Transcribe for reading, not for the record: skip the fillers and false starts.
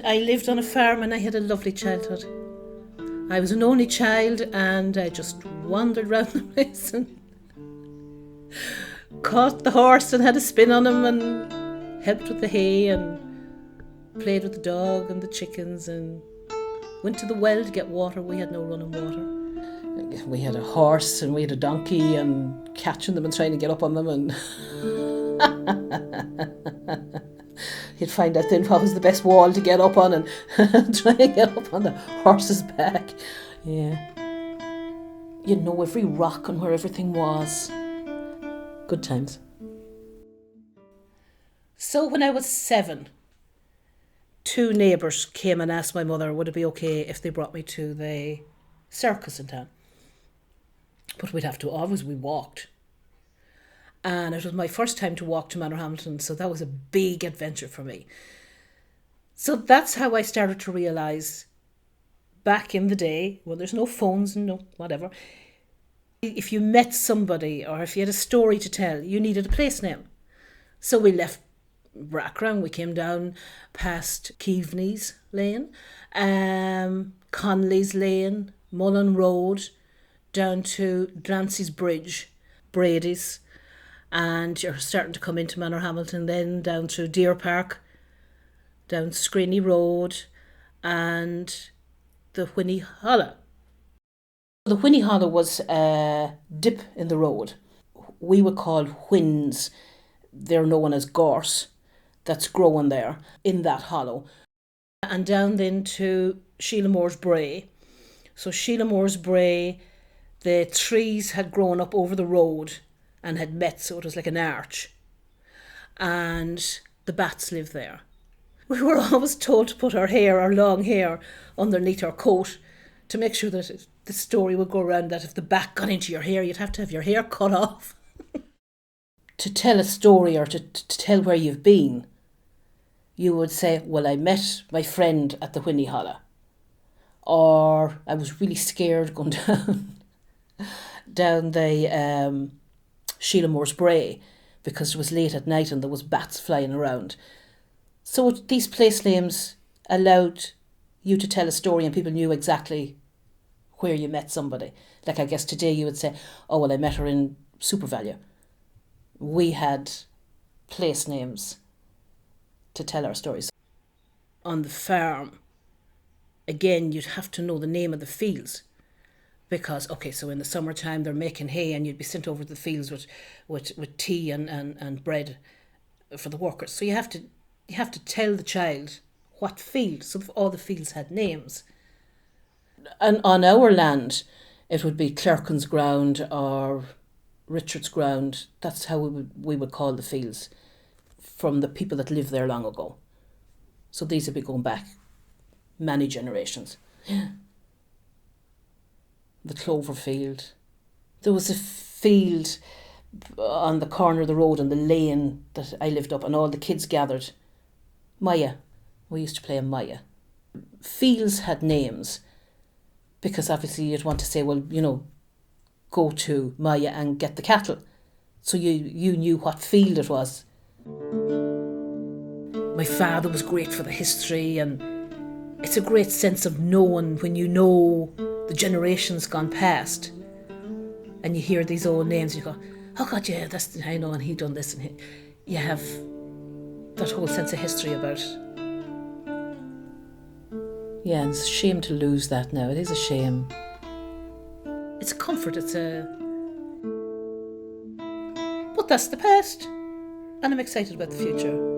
I lived on a farm and I had a lovely childhood. I was an only child and I just wandered round the place and caught the horse and had a spin on him and helped with the hay and played with the dog and the chickens and went to the well to get water. We had no running water. We had a horse and we had a donkey and catching them and trying to get up on them and you'd find out then what was the best wall to get up on and try and get up on the horse's back. Yeah. You know every rock and where everything was. Good times. So when I was 7, 2 neighbours came and asked my mother would it be okay if they brought me to the circus in town. But we'd have to, we walked. And it was my first time to walk to Manorhamilton, so that was a big adventure for me. So that's how I started to realise, back in the day, when there's no phones and no whatever, if you met somebody or if you had a story to tell, you needed a place name. So we left Brackrown, we came down past Keaveney's Lane, Conley's Lane, Mullen Road, down to Drancy's Bridge, Brady's, and you're starting to come into Manorhamilton, then down through Deer Park, down Screeney Road, and the Whinny Hollow. The Whinny Hollow was a dip in the road. We would call whins. They're known as gorse that's growing there in that hollow. And down then to Sheila Moore's Brae. So Sheila Moore's Brae, the trees had grown up over the road and had met, so it was like an arch. And the bats lived there. We were always told to put our long hair, underneath our coat to make sure that the story would go around that if the bat got into your hair, you'd have to have your hair cut off. To tell a story or to tell where you've been, you would say, well, I met my friend at the Whinny Hollow. Or I was really scared going down the Sheila Moore's Brae because it was late at night and there was bats flying around. So these place names allowed you to tell a story and people knew exactly where you met somebody. Like I guess today you would say, oh, well, I met her in SuperValu. We had place names to tell our stories. On the farm, again, you'd have to know the name of the fields. Because, okay, so in the summertime they're making hay and you'd be sent over to the fields with tea and bread for the workers. So you have to tell the child what field. So all the fields had names. And on our land, it would be Clerken's ground or Richard's ground. That's how we would call the fields from the people that lived there long ago. So these would be going back many generations. The clover field. There was a field on the corner of the road on the lane that I lived up and all the kids gathered. Maya. We used to play Maya. Fields had names because obviously you'd want to say, well, go to Maya and get the cattle. So you knew what field it was. My father was great for the history and it's a great sense of knowing when you know the generations gone past and you hear these old names, you go, oh God, yeah, that's I know, and he done this, and you have that whole sense of history about it. Yeah, and it's a shame to lose that now. It is a shame. It's a comfort, but that's the past, and I'm excited about the future.